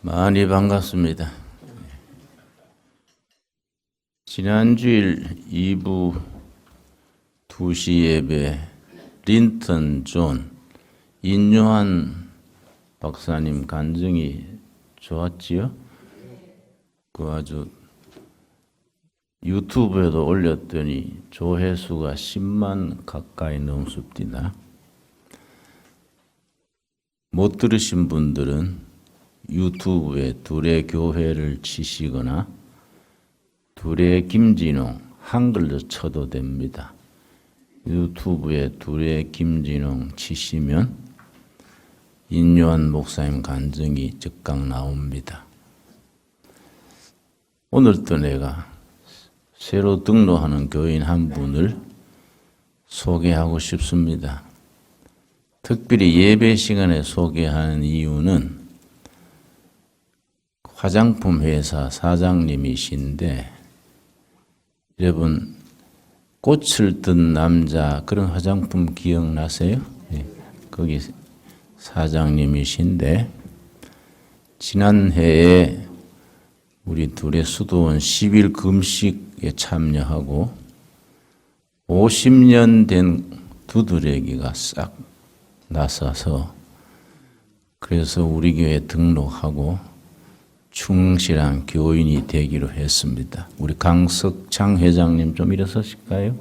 많이 반갑습니다. 지난주일 2부 2시 예배 린턴 존 인요한 박사님 간증이 좋았지요? 그 아주 유튜브에도 올렸더니 조회수가 10만 가까이 넘습니다. 못 들으신 분들은 유튜브에 둘의 교회를 치시거나 둘의 김진홍 한글로 쳐도 됩니다. 유튜브에 둘의 김진홍 치시면 인요한 목사님 간증이 즉각 나옵니다. 오늘 또 내가 새로 등록하는 교인 한 분을 소개하고 싶습니다. 특별히 예배 시간에 소개하는 이유는 화장품 회사 사장님이신데, 여러분 꽃을 든 남자 그런 화장품 기억나세요? 거기 사장님이신데 지난해에 우리 둘의 수도원 10일 금식에 참여하고 50년 된 두드레기가 싹 나서서 그래서 우리 교회에 등록하고 충실한 교인이 되기로 했습니다. 우리 강석창 회장님 좀 일어서실까요?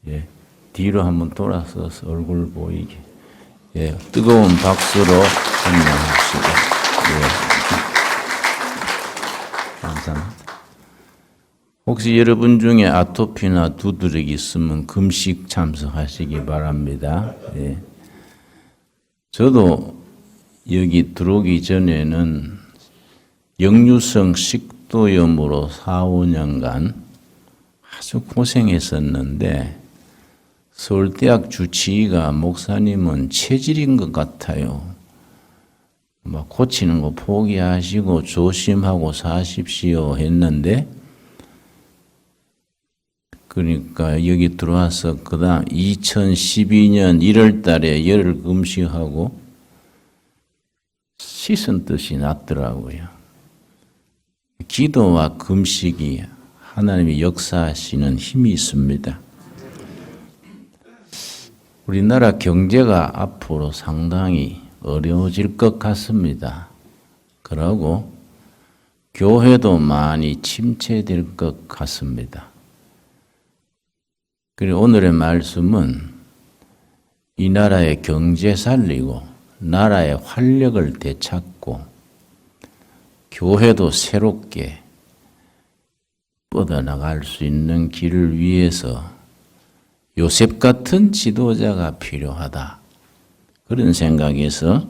예, 뒤로 한번 돌아서서 얼굴 보이게. 예, 뜨거운 박수로 환영합시다. 예. 감사합니다. 혹시 여러분 중에 아토피나 두드러기 있으면 금식 참석하시기 바랍니다. 예. 저도 여기 들어오기 전에는 역류성 식도염으로 4, 5년간 아주 고생했었는데 서울대학 주치의가 목사님은 체질인 것 같아요. 막 고치는 거 포기하시고 조심하고 사십시오 했는데, 그러니까 여기 들어와서 그다음 2012년 1월 달에 열흘 금식하고 씻은 뜻이 났더라고요. 기도와 금식이 하나님이 역사하시는 힘이 있습니다. 우리나라 경제가 앞으로 상당히 어려워질 것 같습니다. 그러고 교회도 많이 침체될 것 같습니다. 그리고 오늘의 말씀은 이 나라의 경제 살리고 나라의 활력을 되찾고 교회도 새롭게 뻗어나갈 수 있는 길을 위해서 요셉 같은 지도자가 필요하다. 그런 생각에서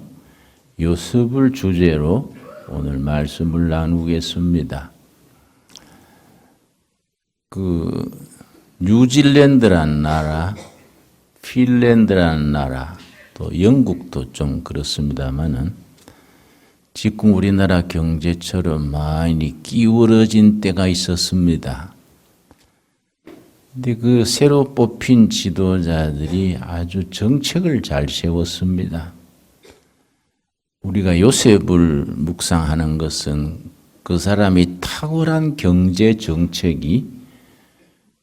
요셉을 주제로 오늘 말씀을 나누겠습니다. 뉴질랜드라는 나라, 핀란드라는 나라, 또 영국도 좀 그렇습니다만은 지금 우리나라 경제처럼 많이 기울어진 때가 있었습니다. 근데 그 새로 뽑힌 지도자들이 아주 정책을 잘 세웠습니다. 우리가 요셉을 묵상하는 것은 그 사람이 탁월한 경제 정책이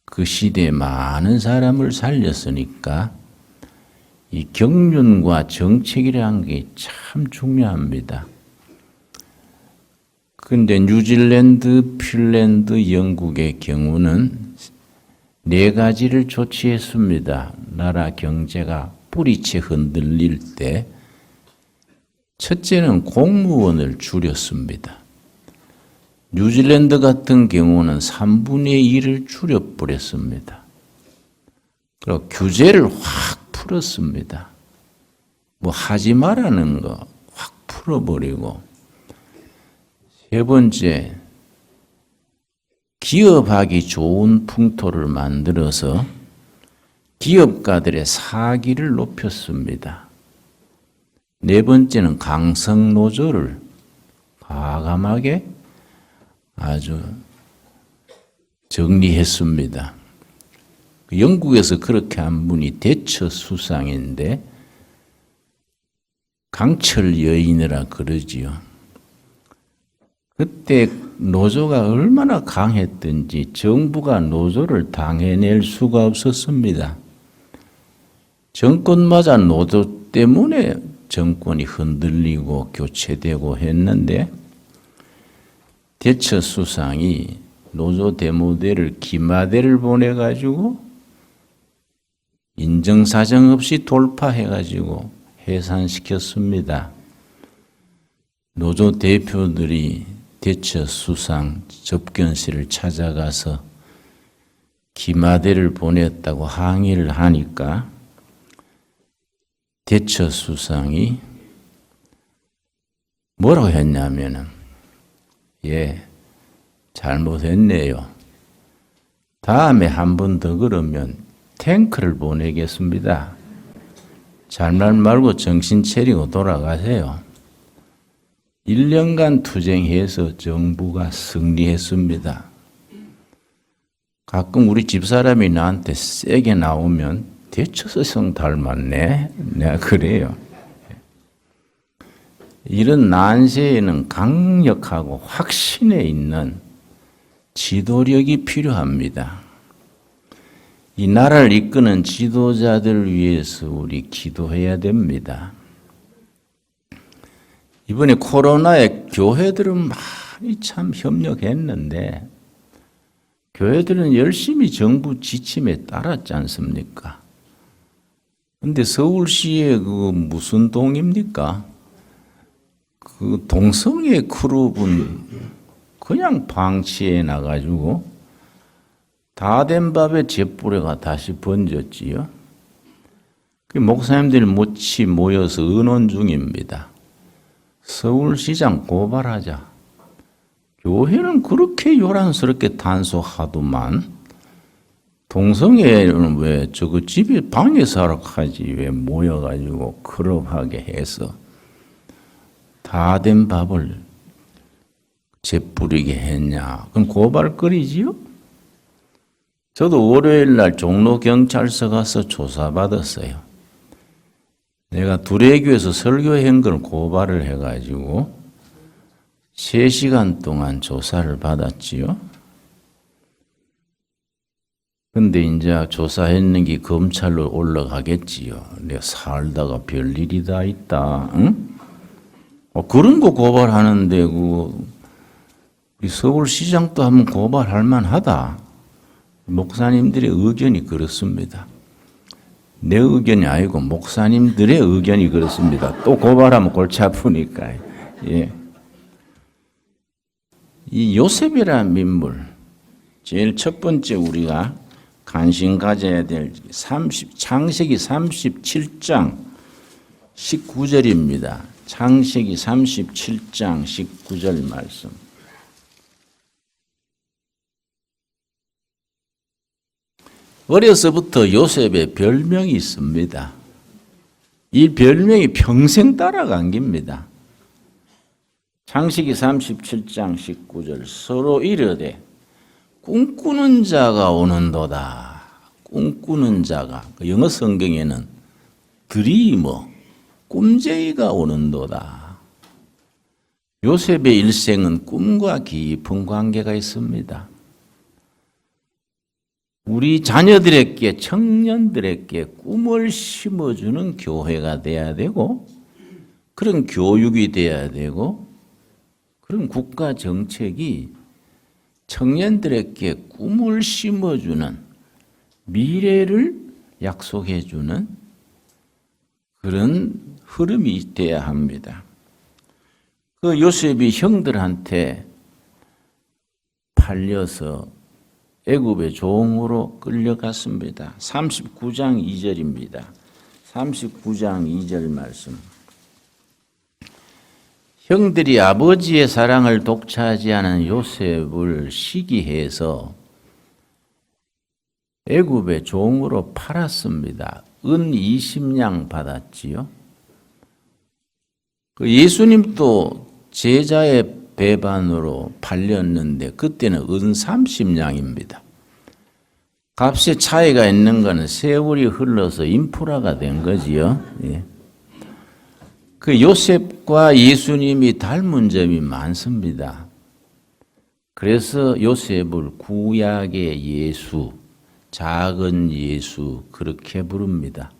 그 시대에 많은 사람을 살렸으니까 이 경륜과 정책이라는 게 참 중요합니다. 그런데 뉴질랜드, 핀란드, 영국의 경우는 4가지를 조치했습니다. 나라 경제가 뿌리채 흔들릴 때 첫째는 공무원을 줄였습니다. 뉴질랜드 같은 경우는 3분의 1을 줄여버렸습니다. 그리고 규제를 확 풀었습니다. 뭐 하지 말라는 거 확 풀어버리고, 세 번째, 기업하기 좋은 풍토를 만들어서 기업가들의 사기를 높였습니다. 네 번째는 강성노조를 과감하게 아주 정리했습니다. 영국에서 그렇게 한 분이 대처 수상인데 강철 여인이라 그러지요. 그때 노조가 얼마나 강했든지 정부가 노조를 당해낼 수가 없었습니다. 정권마다 노조 때문에 정권이 흔들리고 교체되고 했는데 대처 수상이 노조 대모대를 기마대를 보내가지고 인정사정 없이 돌파해가지고 해산시켰습니다. 노조 대표들이 대처 수상 접견실을 찾아가서 기마대를 보냈다고 항의를 하니까 대처 수상이 뭐라고 했냐면은 잘못했네요. 다음에 한 번 더 그러면 탱크를 보내겠습니다. 잘말 말고 정신 차리고 돌아가세요. 1년간 투쟁해서 정부가 승리했습니다. 가끔 우리 집사람이 나한테 세게 나오면 대처수상 닮았네. 내가 그래요. 이런 난세에는 강력하고 확신에 있는 지도력이 필요합니다. 이 나라를 이끄는 지도자들을 위해서 우리 기도해야 됩니다. 이번에 코로나에 교회들은 많이 참 협력했는데 교회들은 열심히 정부 지침에 따랐지 않습니까? 근데 서울시의 그 무슨 동입니까? 그 동성애 그룹은 그냥 방치해 놔가지고 다 된 밥에 재뿌레가 다시 번졌지요. 그 목사님들이 모치 모여서 의논 중입니다. 서울시장 고발하자. 교회는 그렇게 요란스럽게 단속하더만 동성애는 왜 저거 집에 방에서 하러 가지 왜 모여가지고 클럽하게 해서 다 된 밥을 재뿌리게 했냐. 그럼 고발거리지요? 저도 월요일 날 종로경찰서 가서 조사받았어요. 내가 두레교에서 설교한 걸 고발을 해가지고 3시간 동안 조사를 받았지요. 근데 이제 조사했는 게 검찰로 올라가겠지요. 내가 살다가 별일이 다 있다. 응? 그런 거 고발하는데 우리 서울시장도 한번 고발할 만하다. 목사님들의 의견이 그렇습니다. 내 의견이 아니고 목사님들의 의견이 그렇습니다. 또 고발하면 골치 아프니까. 예. 이 요셉이라는 인물, 제일 첫 번째 우리가 관심 가져야 될 창세기 37장 19절입니다. 창세기 37장 19절 말씀. 어려서부터 요셉의 별명이 있습니다. 이 별명이 평생 따라간 겁니다. 창세기 37장 19절 서로 이르되 꿈꾸는 자가 오는도다. 꿈꾸는 자가 영어 성경에는 드리머 꿈쟁이가 오는도다. 요셉의 일생은 꿈과 깊은 관계가 있습니다. 우리 자녀들에게 청년들에게 꿈을 심어주는 교회가 돼야 되고 그런 교육이 돼야 되고 그런 국가 정책이 청년들에게 꿈을 심어주는 미래를 약속해주는 그런 흐름이 돼야 합니다. 그 요셉이 형들한테 팔려서 애굽의 종으로 끌려갔습니다. 39장 2절입니다. 39장 2절 말씀. 형들이 아버지의 사랑을 독차지하는 요셉을 시기해서 애굽의 종으로 팔았습니다. 은 20냥 받았지요. 예수님도 제자의 배반으로 팔렸는데 그때는 은 30냥입니다. 값의 차이가 있는 것은 세월이 흘러서 인프라가 된 거지요. 예. 그 요셉과 예수님이 닮은 점이 많습니다. 그래서 요셉을 구약의 예수, 작은 예수 그렇게 부릅니다.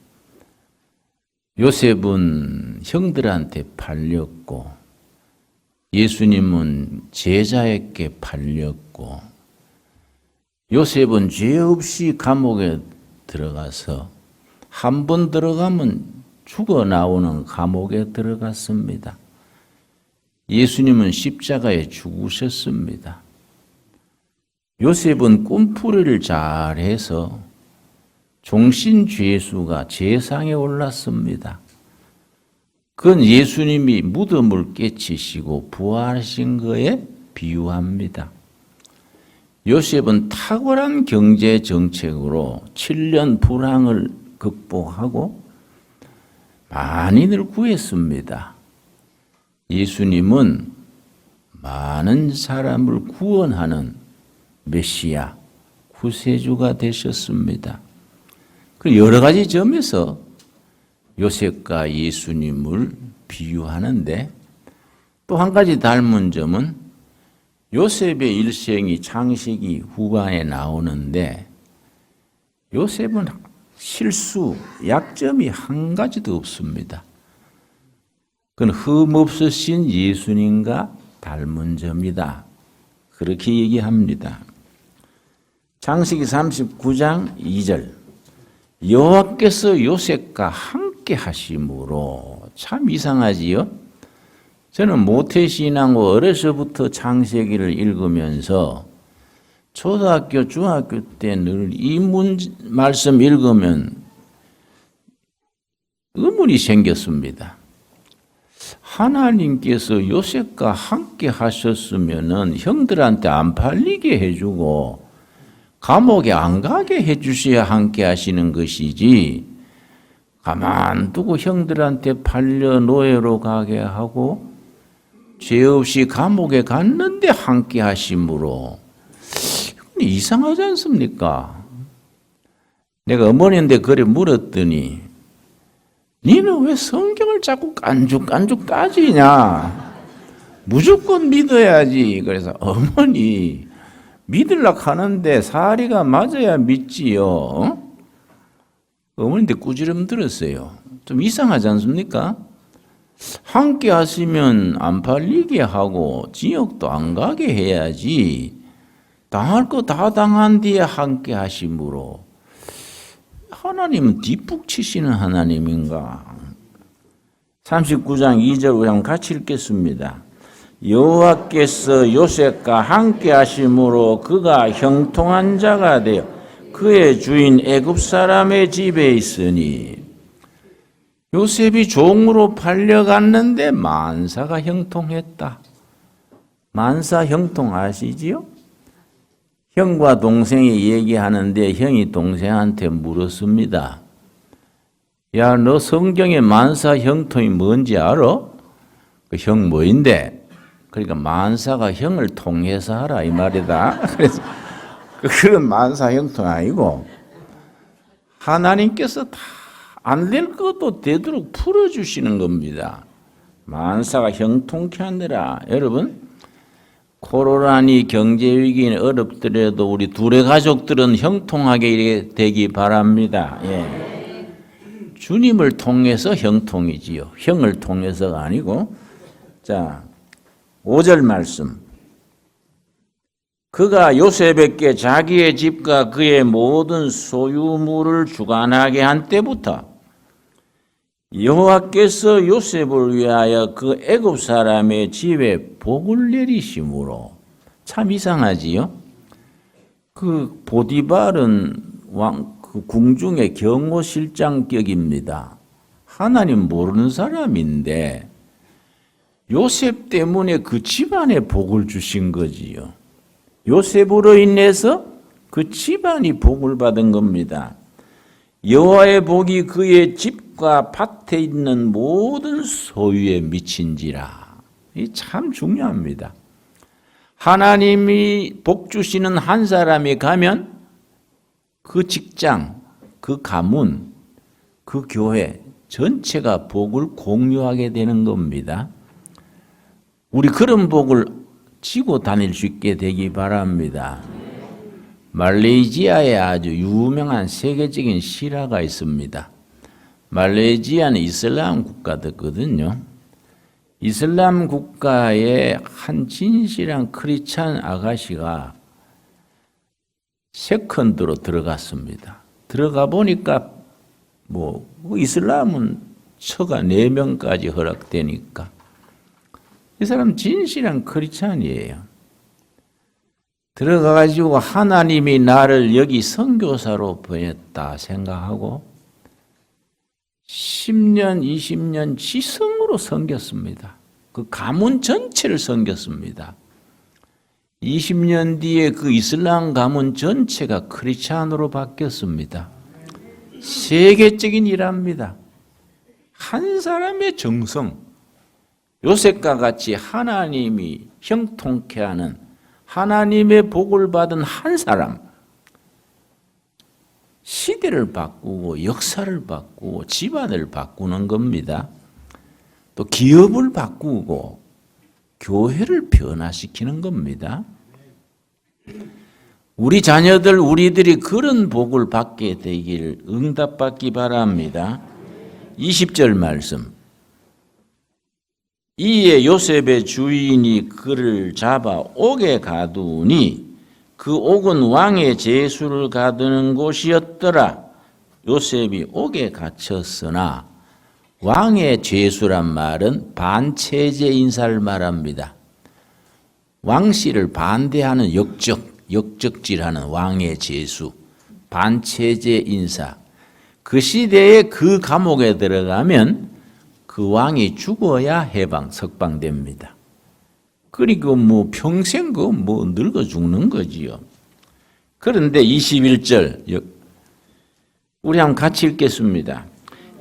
요셉은 형들한테 팔렸고 예수님은 제자에게 팔렸고 요셉은 죄 없이 감옥에 들어가서 한 번 들어가면 죽어 나오는 감옥에 들어갔습니다. 예수님은 십자가에 죽으셨습니다. 요셉은 꿈풀이를 잘해서 종신죄수가 제상에 올랐습니다. 그건 예수님이 무덤을 깨치시고 부활하신 거에 비유합니다. 요셉은 탁월한 경제 정책으로 7년 불황을 극복하고 만인을 구했습니다. 예수님은 많은 사람을 구원하는 메시아, 구세주가 되셨습니다. 그 여러 가지 점에서 요셉과 예수님을 비유하는데 또 한 가지 닮은 점은 요셉의 일생이 창세기 후반에 나오는데 요셉은 실수, 약점이 한 가지도 없습니다. 그건 흠없으신 예수님과 닮은 점이다. 그렇게 얘기합니다. 창세기 39장 2절 여호와께서 요셉과 함께 하심으로 참 이상하지요? 저는 모태신앙고 어려서부터 창세기를 읽으면서 초등학교, 중학교 때 늘 이 말씀 읽으면 의문이 생겼습니다. 하나님께서 요셉과 함께 하셨으면은 형들한테 안 팔리게 해주고 감옥에 안 가게 해주셔야 함께 하시는 것이지 가만두고 형들한테 팔려 노예로 가게 하고 죄 없이 감옥에 갔는데 함께 하심으로 이상하지 않습니까? 내가 어머니한테 그래 물었더니 니는 왜 성경을 자꾸 깐죽깐죽 따지냐? 무조건 믿어야지. 그래서 어머니 믿으려고 하는데 사리가 맞아야 믿지요. 어머니한테 꾸지람 들었어요. 좀 이상하지 않습니까? 함께 하시면 안 팔리게 하고 지옥도 안 가게 해야지. 당할 거 다 당한 뒤에 함께 하심으로 하나님은 뒷북 치시는 하나님인가? 39장 2절 우리 한번 같이 읽겠습니다. 여호와께서 요셉과 함께 하심으로 그가 형통한 자가 되어 그의 주인 애굽 사람의 집에 있으니 요셉이 종으로 팔려갔는데 만사가 형통했다. 만사 형통 아시지요? 형과 동생이 얘기하는데 형이 동생한테 물었습니다. 야, 너 성경에 만사 형통이 뭔지 알아? 그 형 뭐인데? 그러니까 만사가 형을 통해서 하라 이 말이다. 그래서 그건 만사 형통 아니고 하나님께서 다 안 될 것도 되도록 풀어주시는 겁니다. 만사가 형통케 하느라. 여러분 코로나니 경제위기는 어렵더라도 우리 둘의 가족들은 형통하게 되기 바랍니다. 예. 주님을 통해서 형통이지요. 형을 통해서가 아니고. 자, 5절 말씀. 그가 요셉에게 자기의 집과 그의 모든 소유물을 주관하게 한 때부터 여호와께서 요셉을 위하여 그 애굽 사람의 집에 복을 내리심으로. 참 이상하지요? 그 보디발은 그 궁중의 경호실장격입니다. 하나님 모르는 사람인데 요셉 때문에 그 집안에 복을 주신 거지요. 요셉으로 인해서 그 집안이 복을 받은 겁니다. 여호와의 복이 그의 집과 밭에 있는 모든 소유에 미친지라. 이 참 중요합니다. 하나님이 복 주시는 한 사람이 가면 그 직장, 그 가문, 그 교회 전체가 복을 공유하게 되는 겁니다. 우리 그런 복을 지고 다닐 수 있게 되기 바랍니다. 말레이시아에 아주 유명한 세계적인 실화가 있습니다. 말레이시아는 이슬람 국가거든요. 이슬람 국가에 한 진실한 크리스찬 아가씨가 세컨드로 들어갔습니다. 들어가 보니까 이슬람은 처가 4명까지 허락되니까 이 사람 진실한 크리스찬이에요. 들어가가지고 하나님이 나를 여기 선교사로 보냈다 생각하고 10년, 20년 지성으로 섬겼습니다. 그 가문 전체를 섬겼습니다. 20년 뒤에 그 이슬람 가문 전체가 크리스찬으로 바뀌었습니다. 세계적인 일합니다. 한 사람의 정성, 요셉과 같이 하나님이 형통케 하는 하나님의 복을 받은 한 사람, 시대를 바꾸고 역사를 바꾸고 집안을 바꾸는 겁니다. 또 기업을 바꾸고 교회를 변화시키는 겁니다. 우리 자녀들, 우리들이 그런 복을 받게 되길 응답받기 바랍니다. 20절 말씀. 이에 요셉의 주인이 그를 잡아 옥에 가두니 그 옥은 왕의 제수를 가두는 곳이었더라. 요셉이 옥에 갇혔으나 왕의 제수란 말은 반체제 인사를 말합니다. 왕실을 반대하는 역적질하는 왕의 제수, 반체제 인사. 그 시대에 그 감옥에 들어가면 그 왕이 죽어야 석방됩니다. 그리고 평생 늙어 죽는 거지요. 그런데 21절 우리 한번 같이 읽겠습니다.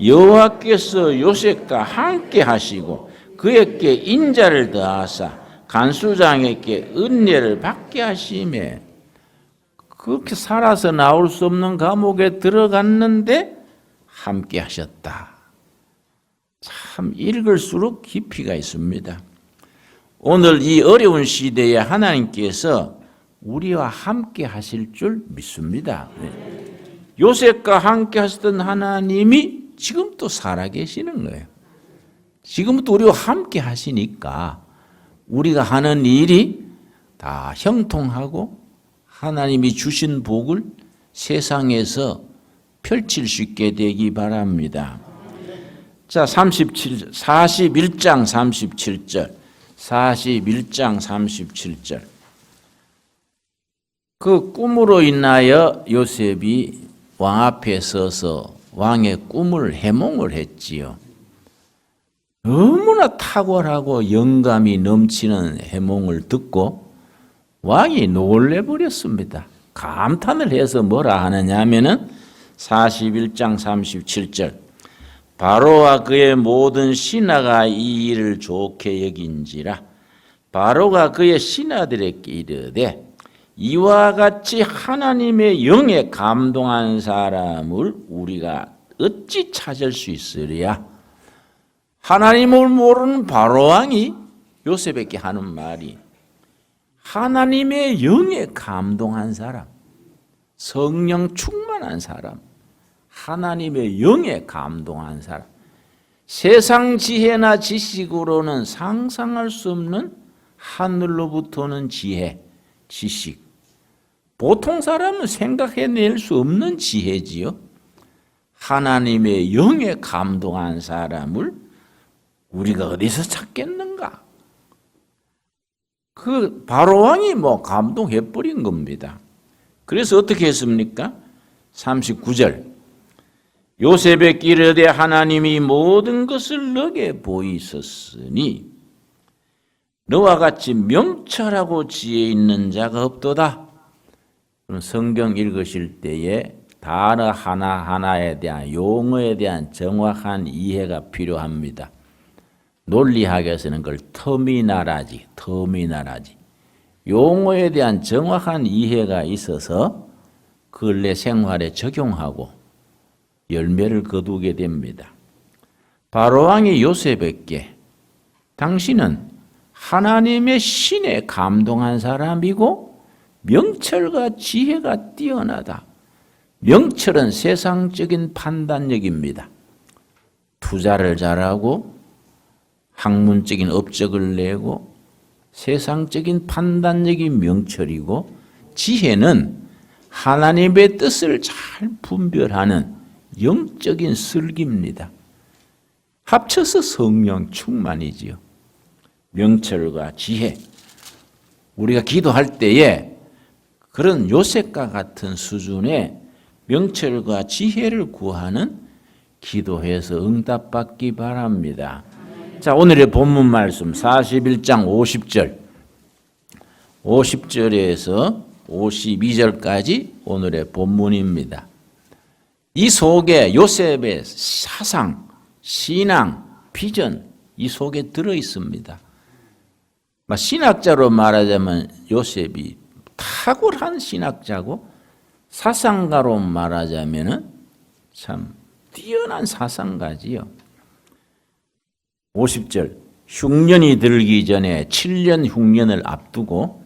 여호와께서 요셉과 함께 하시고 그에게 인자를 더하사 간수장에게 은혜를 받게 하시매 그렇게 살아서 나올 수 없는 감옥에 들어갔는데 함께 하셨다. 참 읽을수록 깊이가 있습니다. 오늘 이 어려운 시대에 하나님께서 우리와 함께 하실 줄 믿습니다. 요셉과 함께 하셨던 하나님이 지금도 살아계시는 거예요. 지금도 우리와 함께 하시니까 우리가 하는 일이 다 형통하고 하나님이 주신 복을 세상에서 펼칠 수 있게 되기 바랍니다. 자, 41장 37절. 41장 37절. 그 꿈으로 인하여 요셉이 왕 앞에 서서 왕의 꿈을 해몽을 했지요. 너무나 탁월하고 영감이 넘치는 해몽을 듣고 왕이 놀래버렸습니다. 감탄을 해서 뭐라 하느냐 하면은 41장 37절. 바로와 그의 모든 신하가 이 일을 좋게 여긴지라. 바로가 그의 신하들에게 이르되 이와 같이 하나님의 영에 감동한 사람을 우리가 어찌 찾을 수 있으랴. 하나님을 모르는 바로왕이 요셉에게 하는 말이 하나님의 영에 감동한 사람, 성령 충만한 사람, 하나님의 영에 감동한 사람, 세상 지혜나 지식으로는 상상할 수 없는 하늘로부터는 지혜, 지식, 보통 사람은 생각해낼 수 없는 지혜지요. 하나님의 영에 감동한 사람을 우리가 어디서 찾겠는가? 그 바로왕이 감동해버린 겁니다. 그래서 어떻게 했습니까? 39절. 요셉의 이르되 하나님이 모든 것을 너게 보이셨으니 너와 같이 명철하고 지혜 있는 자가 없도다. 성경 읽으실 때에 단어 하나하나에 대한 용어에 대한 정확한 이해가 필요합니다. 논리학에서는 그걸 터미나라지. 용어에 대한 정확한 이해가 있어서 그걸 내 생활에 적용하고 열매를 거두게 됩니다. 바로왕이 요셉에게 당신은 하나님의 신에 감동한 사람이고 명철과 지혜가 뛰어나다. 명철은 세상적인 판단력입니다. 투자를 잘하고 학문적인 업적을 내고 세상적인 판단력이 명철이고, 지혜는 하나님의 뜻을 잘 분별하는 영적인 슬기입니다. 합쳐서 성령 충만이지요. 명철과 지혜. 우리가 기도할 때에 그런 요셉과 같은 수준의 명철과 지혜를 구하는 기도해서 응답받기 바랍니다. 자, 오늘의 본문 말씀 41장 50절. 50절에서 52절까지 오늘의 본문입니다. 이 속에 요셉의 사상, 신앙, 비전, 이 속에 들어 있습니다. 신학자로 말하자면 요셉이 탁월한 신학자고, 사상가로 말하자면 참 뛰어난 사상가지요. 50절, 흉년이 들기 전에 7년 흉년을 앞두고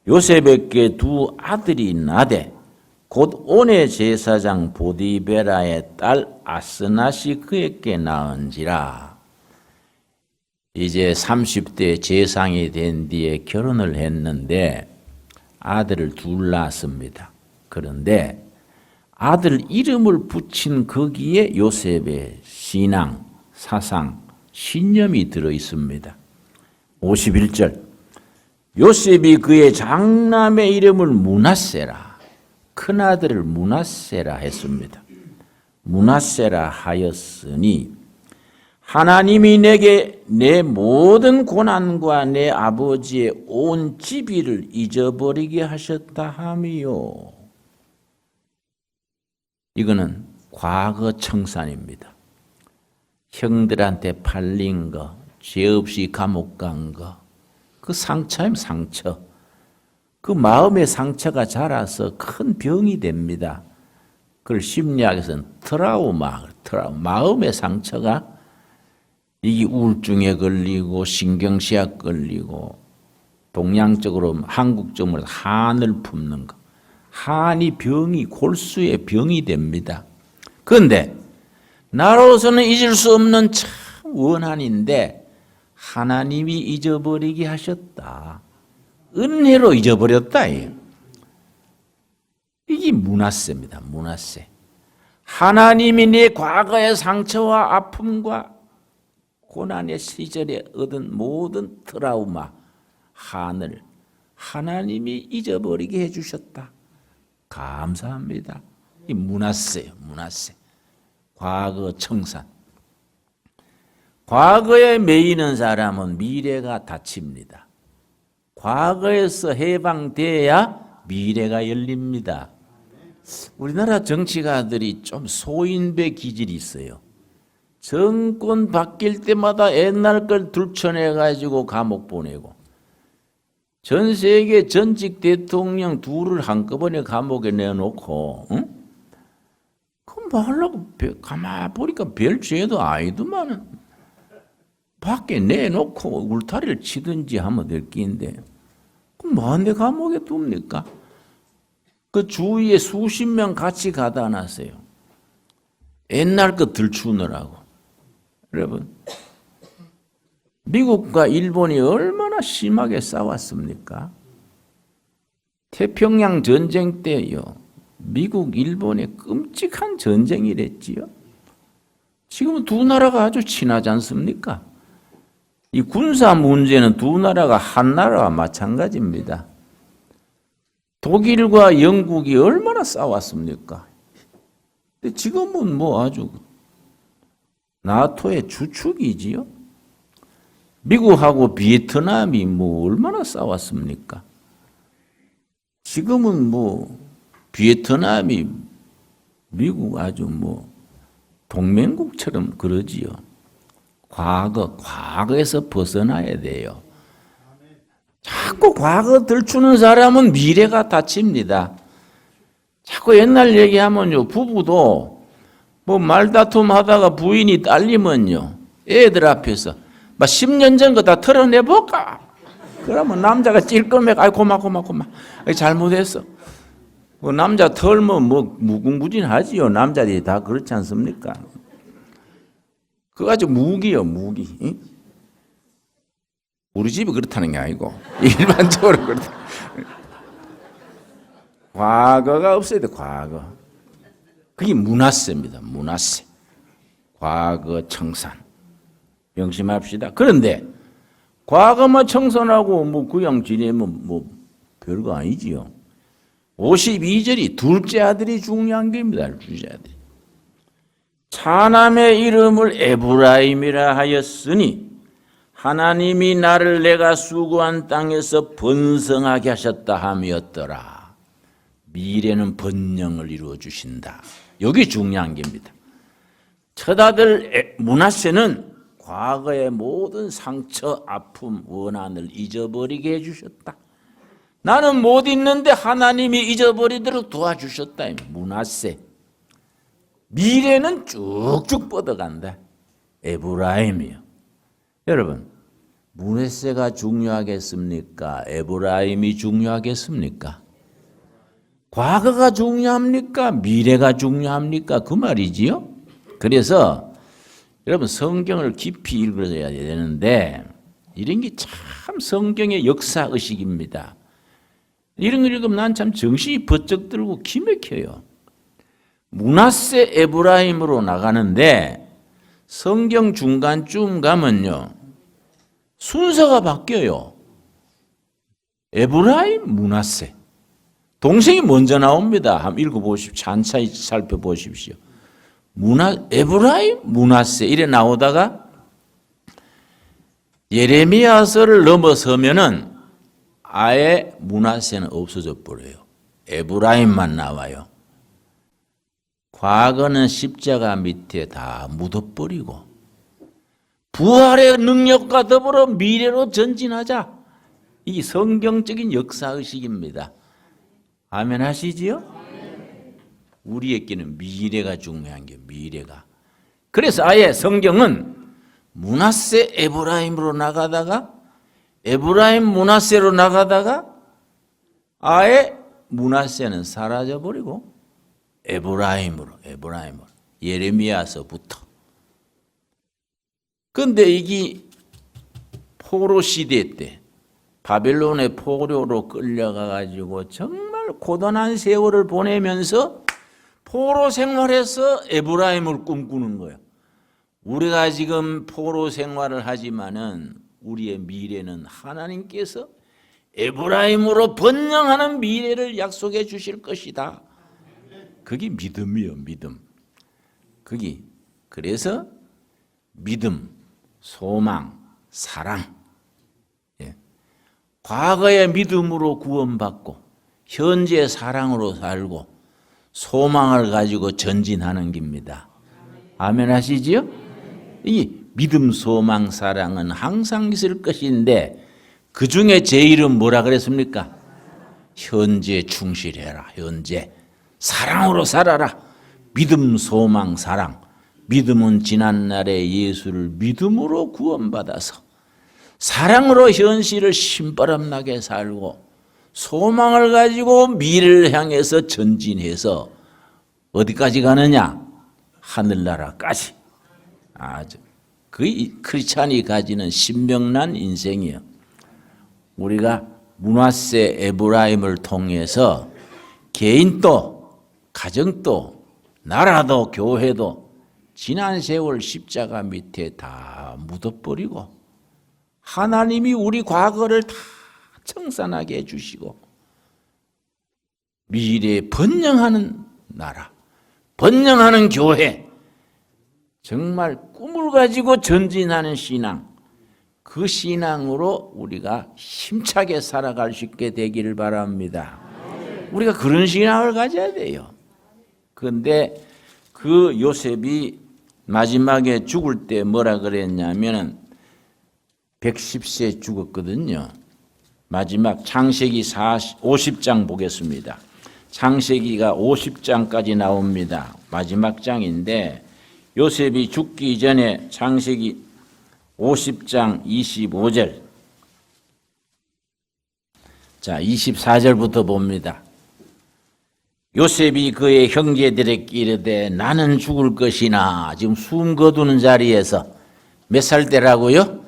요셉에게 두 아들이 나되 곧 온의 제사장 보디베라의 딸 아스낫이 그에게 낳은지라. 이제 30대 제상이 된 뒤에 결혼을 했는데 아들을 둘 낳았습니다. 그런데 아들 이름을 붙인 거기에 요셉의 신앙, 사상, 신념이 들어 있습니다. 51절, 요셉이 그의 장남의 이름을 므낫세라, 큰아들을 므낫세라 했습니다. 므낫세라 하였으니 하나님이 내게 내 모든 고난과 내 아버지의 온 지비를 잊어버리게 하셨다 하미요. 이거는 과거 청산입니다. 형들한테 팔린 거, 죄 없이 감옥 간 거, 그 상처임 상처. 그 마음의 상처가 자라서 큰 병이 됩니다. 그걸 심리학에서는 트라우마, 마음의 상처가 이게 우울증에 걸리고 신경쇠약 걸리고, 동양적으로 한국적으로 한을 품는 거. 한이 병이, 골수의 병이 됩니다. 그런데 나로서는 잊을 수 없는 참 원한인데 하나님이 잊어버리게 하셨다. 은혜로 잊어버렸다. 이게 므낫세입니다. 므낫세. 하나님이 내 과거의 상처와 아픔과 고난의 시절에 얻은 모든 트라우마, 한을 하나님이 잊어버리게 해주셨다. 감사합니다. 이 므낫세예요. 므낫세. 과거 청산. 과거에 매이는 사람은 미래가 닫힙니다. 과거에서 해방돼야 미래가 열립니다. 우리나라 정치가들이 좀 소인배 기질이 있어요. 정권 바뀔 때마다 옛날 걸 들춰내가지고 감옥 보내고, 전 세계 전직 대통령 둘을 한꺼번에 감옥에 내놓고, 그럼 뭐 하려고, 가만히 보니까 별 죄도 아니더만은, 밖에 내놓고 울타리를 치든지 하면 될 끼인데, 그럼 뭐한데 감옥에 둡니까? 그 주위에 수십 명 같이 가다 놨어요. 옛날 거 들추느라고. 여러분, 미국과 일본이 얼마나 심하게 싸웠습니까? 태평양 전쟁 때요, 미국, 일본의 끔찍한 전쟁이랬지요. 지금은 두 나라가 아주 친하지 않습니까? 이 군사 문제는 두 나라가 한 나라와 마찬가지입니다. 독일과 영국이 얼마나 싸웠습니까? 근데 지금은 뭐 아주 나토의 주축이지요. 미국하고 베트남이 뭐 얼마나 싸웠습니까? 지금은 뭐 베트남이 미국 아주 뭐 동맹국처럼 그러지요. 과거에서 벗어나야 돼요. 자꾸 과거 들추는 사람은 미래가 닫힙니다. 자꾸 옛날 얘기하면요, 부부도 뭐 말다툼 하다가 부인이 딸리면요, 애들 앞에서 막 10년 전 거 다 털어내볼까? 그러면 남자가 찔끔해. 아이, 고마. 잘못했어. 뭐 남자 털면 뭐 무궁무진하지요. 남자들이 다 그렇지 않습니까? 그거 아주 무기요, 무기. 응? 우리 집이 그렇다는 게 아니고 일반적으로 그렇다. 과거가 없어야 돼, 과거. 그게 문화세입니다, 문화세. 과거 청산. 명심합시다. 그런데 과거만 청산하고 뭐 그냥 지내면 뭐 별거 아니지요. 52절이 둘째 아들이 중요한 겁니다. 둘째 아들이. 차남의 이름을 에브라임이라 하였으니 하나님이 나를 내가 수고한 땅에서 번성하게 하셨다 함이었더라. 미래는 번영을 이루어 주신다. 여기 중요한 겁니다. 첫아들 므낫세는 과거의 모든 상처, 아픔, 원한을 잊어버리게 해주셨다. 나는 못 잊는데 하나님이 잊어버리도록 도와주셨다. 므낫세. 미래는 쭉쭉 뻗어간다. 에브라임이요. 여러분, 므낫세가 중요하겠습니까? 에브라임이 중요하겠습니까? 과거가 중요합니까? 미래가 중요합니까? 그 말이지요. 그래서 여러분 성경을 깊이 읽어야 되는데 이런 게 참 성경의 역사의식입니다. 이런 걸 읽으면 난 참 정신이 번쩍 들고 기맥혀요. 므낫세 에브라임으로 나가는데 성경 중간쯤 가면요 순서가 바뀌어요. 에브라임, 므낫세. 동생이 먼저 나옵니다. 한번 읽어보십시오. 찬찬히 살펴보십시오. 에브라임, 므낫세 이래 나오다가 예레미야서를 넘어서면은 아예 므낫세는 없어져 버려요. 에브라임만 나와요. 과거는 십자가 밑에 다 묻어버리고 부활의 능력과 더불어 미래로 전진하자. 이 성경적인 역사의식입니다. 아멘 하시지요? 우리에게는 미래가 중요한 게 미래가. 그래서 아예 성경은 므낫세 에브라임으로 나가다가 에브라임 므낫세로 나가다가 아예 므낫세는 사라져버리고 에브라임으로 예레미야서부터. 그런데 이게 포로 시대 때 바벨론의 포로로 끌려가가지고 정말 고단한 세월을 보내면서 포로 생활에서 에브라임을 꿈꾸는 거예요. 우리가 지금 포로 생활을 하지만은 우리의 미래는 하나님께서 에브라임으로 번영하는 미래를 약속해 주실 것이다. 그게 믿음이요, 믿음. 그게 그래서 믿음, 소망, 사랑. 예. 과거의 믿음으로 구원받고 현재의 사랑으로 살고 소망을 가지고 전진하는 겁니다. 아멘 하시지요? 이 믿음, 소망, 사랑은 항상 있을 것인데 그 중에 제일은 뭐라 그랬습니까? 현재 충실해라. 현재. 사랑으로 살아라. 믿음, 소망, 사랑. 믿음은 지난날에 예수를 믿음으로 구원받아서 사랑으로 현실을 신바람나게 살고 소망을 가지고 미래를 향해서 전진해서 어디까지 가느냐? 하늘나라까지. 아주 그 크리스찬이 가지는 신명난 인생이에요. 우리가 므낫세 에브라임을 통해서 개인도 가정도 나라도 교회도 지난 세월 십자가 밑에 다 묻어버리고 하나님이 우리 과거를 다 청산하게 해주시고 미래에 번영하는 나라, 번영하는 교회, 정말 꿈을 가지고 전진하는 신앙, 그 신앙으로 우리가 힘차게 살아갈 수 있게 되기를 바랍니다. 우리가 그런 신앙을 가져야 돼요. 그런데 그 요셉이 마지막에 죽을 때 뭐라 그랬냐면은 110세 죽었거든요. 마지막 창세기 50장 보겠습니다. 창세기가 50장까지 나옵니다. 마지막 장인데 요셉이 죽기 전에 창세기 50장 25절. 자, 24절부터 봅니다. 요셉이 그의 형제들에게 이르되 나는 죽을 것이나, 지금 숨 거두는 자리에서 몇 살 때라고요?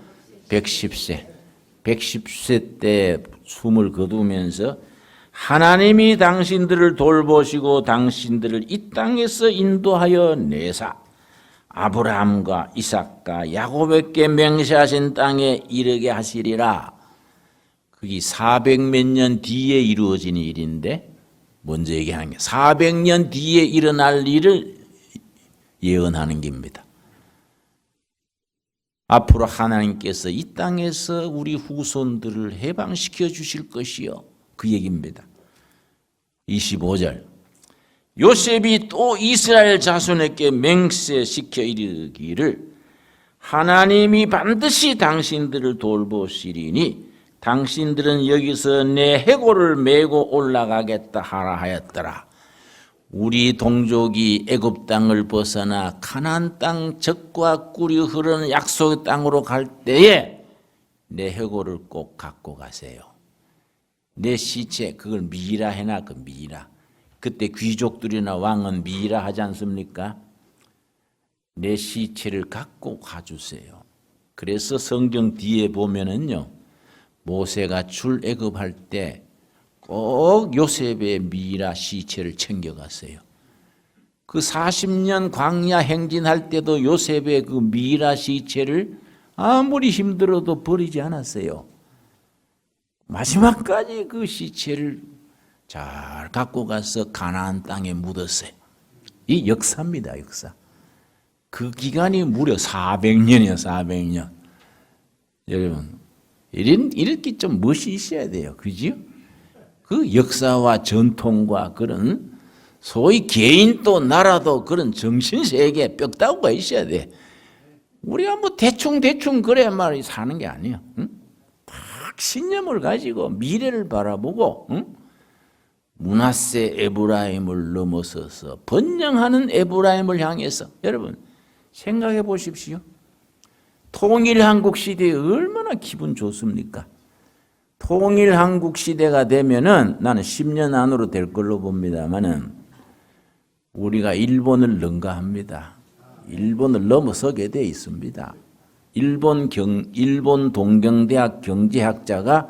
110세. 110세 때 숨을 거두면서 하나님이 당신들을 돌보시고 당신들을 이 땅에서 인도하여 내사 아브라함과 이삭과 야곱에게 맹세하신 땅에 이르게 하시리라. 그게 400몇 년 뒤에 이루어진 일인데 먼저 얘기하는 게 400년 뒤에 일어날 일을 예언하는 겁니다. 앞으로 하나님께서 이 땅에서 우리 후손들을 해방시켜 주실 것이요, 그 얘기입니다. 25절. 요셉이 또 이스라엘 자손에게 맹세시켜 이르기를 하나님이 반드시 당신들을 돌보시리니 당신들은 여기서 내 해골을 메고 올라가겠다 하라 하였더라. 우리 동족이 애굽 땅을 벗어나 가나안 땅 젖과 꿀이 흐르는 약속의 땅으로 갈 때에 내 해골을 꼭 갖고 가세요. 내 시체, 그걸 미라 해놔. 그 미라. 그때 귀족들이나 왕은 미라 하지 않습니까? 내 시체를 갖고 가주세요. 그래서 성경 뒤에 보면은요, 모세가 출애굽할 때 꼭 요셉의 미라 시체를 챙겨갔어요. 그 40년 광야 행진할 때도 요셉의 그 미라 시체를 아무리 힘들어도 버리지 않았어요. 마지막까지 그 시체를 잘 갖고 가서 가나안 땅에 묻었어요. 이 역사입니다, 역사. 그 기간이 무려 400년이에요, 400년. 여러분, 이렇게 좀 멋이 있어야 돼요, 그지요? 그 역사와 전통과 그런 소위 개인도 나라도 그런 정신세계 뼈다구가 있어야 돼. 우리가 뭐 대충 그래 말이 사는 게 아니에요. 응? 딱 신념을 가지고 미래를 바라보고, 응? 므낫세 에브라임을 넘어서서 번영하는 에브라임을 향해서, 여러분 생각해 보십시오. 통일한국 시대에 얼마나 기분 좋습니까? 통일한국 시대가 되면은 나는 10년 안으로 될 걸로 봅니다만은 우리가 일본을 능가합니다. 일본을 넘어서게 돼 있습니다. 일본 동경대학 경제학자가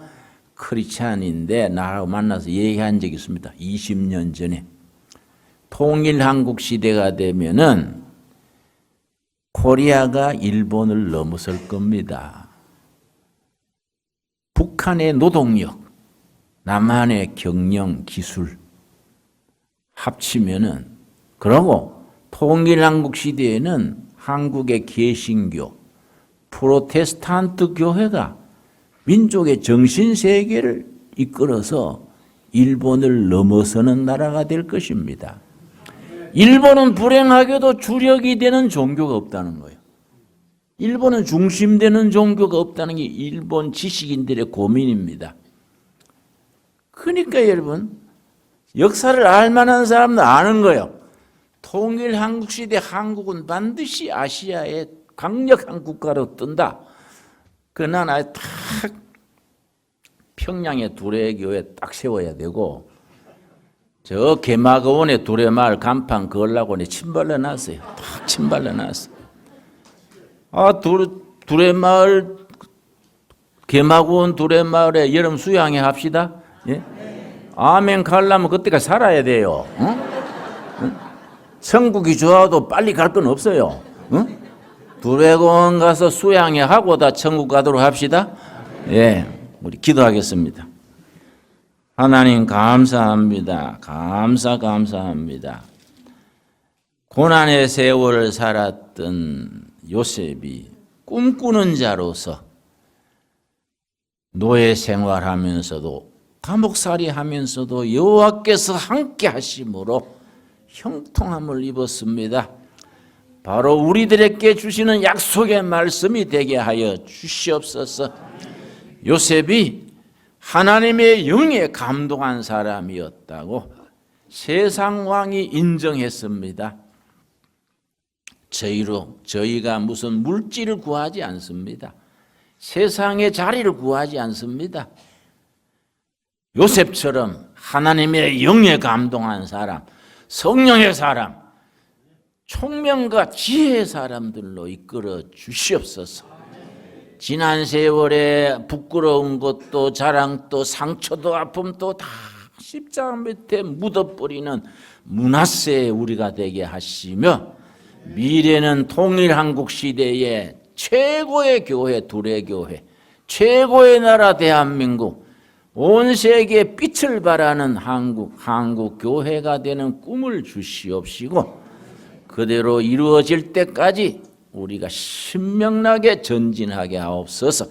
크리찬인데 나하고 만나서 얘기한 적이 있습니다. 20년 전에. 통일한국 시대가 되면은 코리아가 일본을 넘어설 겁니다. 북한의 노동력, 남한의 경영, 기술 합치면은, 그러고 통일한국 시대에는 한국의 개신교, 프로테스탄트 교회가 민족의 정신세계를 이끌어서 일본을 넘어서는 나라가 될 것입니다. 일본은 불행하게도 주력이 되는 종교가 없다는 거예요. 일본은 중심되는 종교가 없다는 게 일본 지식인들의 고민입니다. 그러니까 여러분, 역사를 알 만한 사람은 아는 거예요. 통일한국 시대 한국은 반드시 아시아의 강력한 국가로 뜬다. 그러나 딱 평양의 두레교에 딱 세워야 되고, 저 개마고원의 두레마을 간판 그으려고 침발려 놨어요. 딱 침발려 놨어요. 두레마을, 개마고원 두레마을에 여름 수양회 합시다. 예? 아멘 가려면 그때까지 살아야 돼요. 응? 응? 천국이 좋아도 빨리 갈 건 없어요. 응? 두레고원 가서 수양회 하고 다 천국 가도록 합시다. 예, 우리 기도하겠습니다. 하나님 감사합니다. 감사합니다. 고난의 세월을 살았던 요셉이 꿈꾸는 자로서 노예 생활하면서도 감옥살이 하면서도 여호와께서 함께 하심으로 형통함을 입었습니다. 바로 우리들에게 주시는 약속의 말씀이 되게 하여 주시옵소서. 요셉이 하나님의 영에 감동한 사람이었다고 세상 왕이 인정했습니다. 저희가 무슨 물질을 구하지 않습니다. 세상의 자리를 구하지 않습니다. 요셉처럼 하나님의 영에 감동한 사람, 성령의 사람, 총명과 지혜의 사람들로 이끌어 주시옵소서. 지난 세월에 부끄러운 것도 자랑도 상처도 아픔도 다 십자가 밑에 묻어버리는 므낫세 우리가 되게 하시며, 미래는 통일한국 시대의 최고의 교회, 둘의 교회, 최고의 나라 대한민국, 온 세계에 빛을 발하는 한국 교회가 되는 꿈을 주시옵시고, 그대로 이루어질 때까지 우리가 신명나게 전진하게 하옵소서.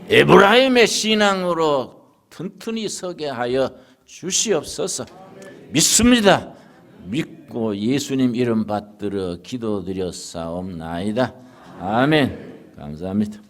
에브라임의 신앙으로 튼튼히 서게 하여 주시옵소서. 믿습니다. 믿고 예수님 이름 받들어 기도드렸사옵나이다. 아멘. 감사합니다.